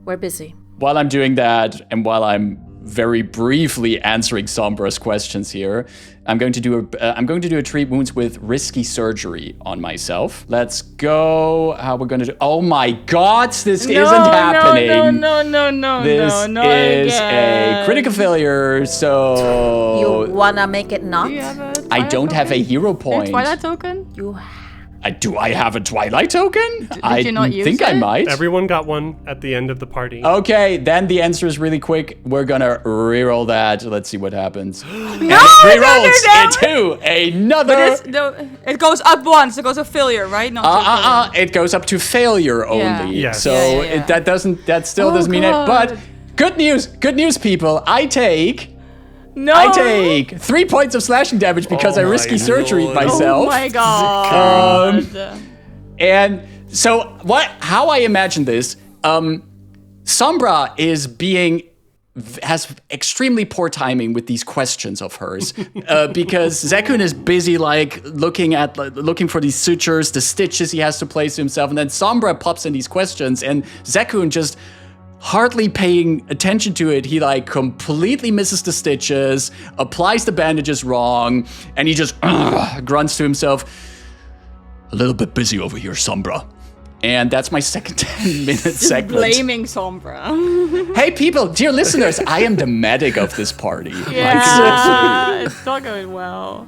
we're busy. While I'm doing that, and while I'm very briefly answering Sombra's questions here, I'm going to do a treat wounds with risky surgery on myself. Let's go. How we're going to do? Oh my God, this isn't happening. No. This is a critical failure. So You wanna make it not? Do you have a I Twilight don't have a token? hero Do you have a point. Twilight token? You Do I have a Twilight token? Did you not use think I it? might. Everyone got one at the end of the party. Okay, then the answer is really quick. We're gonna reroll that. Let's see what happens. No, Rerolls into another. It goes up once. It goes to failure, right? Not to failure. It goes up to failure only. Yes. So Yeah. that still doesn't mean it. But good news, people. I take 3 points of slashing damage because I my risky surgery lord. myself. Oh my god. And so how I imagine this, Sombra has extremely poor timing with these questions of hers because Zekun is busy looking for these sutures, the stitches he has to place to himself, and then Sombra pops in these questions, and Zekun just hardly paying attention to it. He completely misses the stitches, applies the bandages wrong, and he just grunts to himself. A little bit busy over here, Sombra. And that's my second 10-minute segment. Blaming Sombra. Hey, people, dear listeners, I am the medic of this party. Yeah, it's not going well.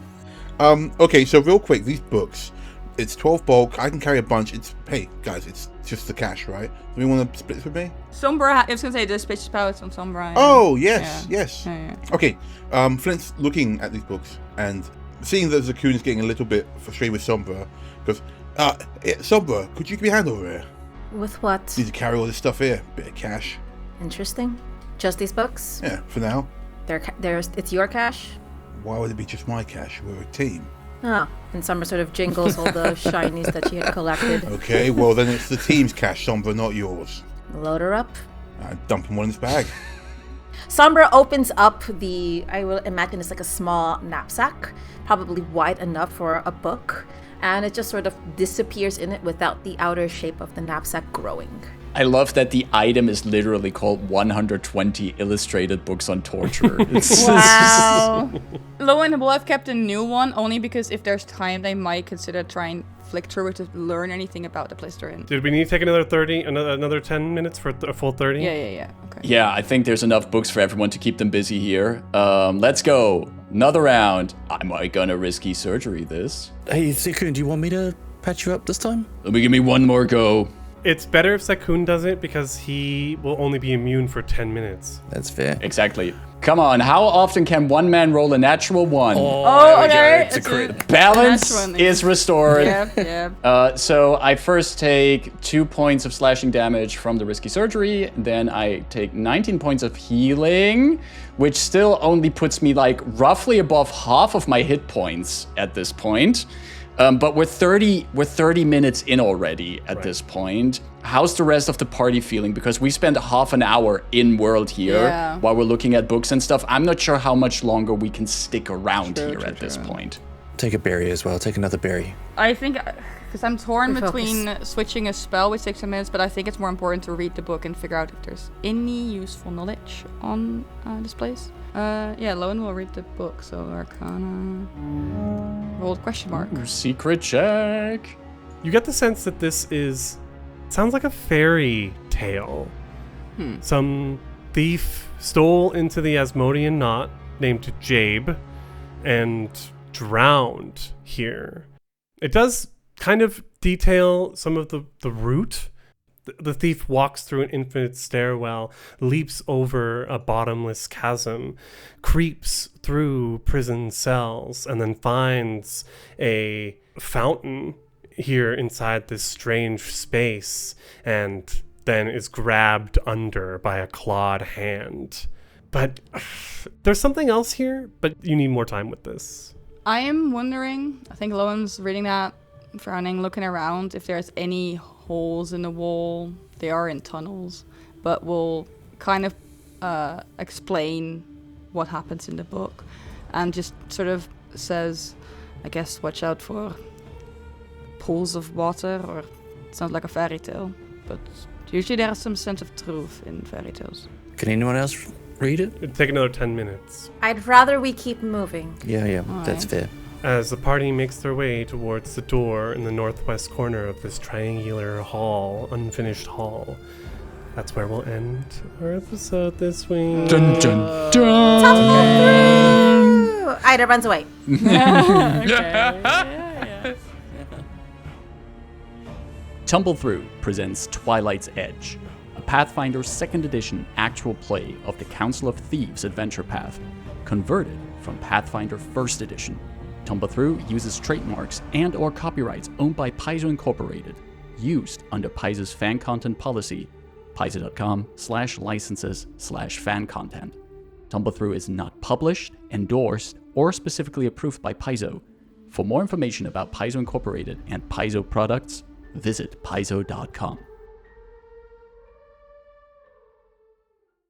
Okay, so real quick, these books, it's 12 bulk. I can carry a bunch. Hey, guys, it's just the cash, right? Do you want to split this with me? Sombra, I was going to say, the special powers on Sombra. Oh, yes. Yeah. Okay, Flint's looking at these books and seeing that Zekun is getting a little bit frustrated with Sombra, goes, Sombra, could you give me a hand over here? With what? Need to carry all this stuff here. Bit of cash. Interesting. Just these books? Yeah, for now. It's your cash? Why would it be just my cash? We're a team. Oh, and Summer sort of jingles all the shinies that she had collected. Okay, well then it's the team's cash, Sombra, not yours. Load her up. Dump one in this bag. Sombra opens up I will imagine it's like a small knapsack, probably wide enough for a book, and it just sort of disappears in it without the outer shape of the knapsack growing. I love that the item is literally called 120 illustrated books on torture. Wow. Lowen will have kept a new one only because if there's time, they might consider trying flick through it to learn anything about the place they're in. Did we need to take another 10 minutes for a full 30? Yeah. Okay. Yeah, I think there's enough books for everyone to keep them busy here. Let's go. Another round. Am I gonna risky surgery this? Hey, Zekun, do you want me to patch you up this time? Let me give me one more go. It's better if Zekun does it because he will only be immune for 10 minutes. That's fair. Exactly. Come on, how often can one man roll a natural one? Oh, okay. It's a crit. Balance Natural one. is restored. Yeah. So I first take 2 points of slashing damage from the risky surgery. Then I take 19 points of healing, which still only puts me roughly above half of my hit points at this point. But we're 30 minutes in already at this point. How's the rest of the party feeling? Because we spent half an hour in world here while we're looking at books and stuff. I'm not sure how much longer we can stick around here at this point. Take a berry as well. Take another berry. I think, because I'm torn Refocus. between switching a spell, which takes some minutes, but I think it's more important to read the book and figure out if there's any useful knowledge on this place. Lowen will read the book, so Arcana. Rolled question mark. Secret check. You get the sense that this sounds like a fairy tale. Some thief stole into the Asmodean knot named Jabe and drowned here. It does kind of detail some of the route. The thief walks through an infinite stairwell, leaps over a bottomless chasm, creeps through prison cells, and then finds a fountain here inside this strange space, and then is grabbed under by a clawed hand. But there's something else here, but you need more time with this. I am wondering, I think Lowen's reading that, frowning, looking around, if there's any holes in the wall. They are in tunnels, but we'll kind of explain what happens in the book, and just sort of says, I guess, watch out for pools of water, or it sounds like a fairy tale, but usually there's some sense of truth in fairy tales. Can anyone else read it? It'd take another 10 minutes. I'd rather we keep moving. Yeah, All that's right. fair. As the party makes their way towards the door in the northwest corner of this triangular hall, unfinished hall, that's where we'll end our episode this week. Dun dun dun. Ida runs away. Tumble Through presents Twilight's Edge, a Pathfinder 2nd edition actual play of the Council of Thieves adventure path, converted from Pathfinder 1st edition. Tumble Through uses trademarks and or copyrights owned by Paizo Incorporated, used under Paizo's fan content policy, paizo.com/licenses/fan content. Tumble Through is not published, endorsed, or specifically approved by Paizo. For more information about Paizo Incorporated and Paizo products, visit paizo.com.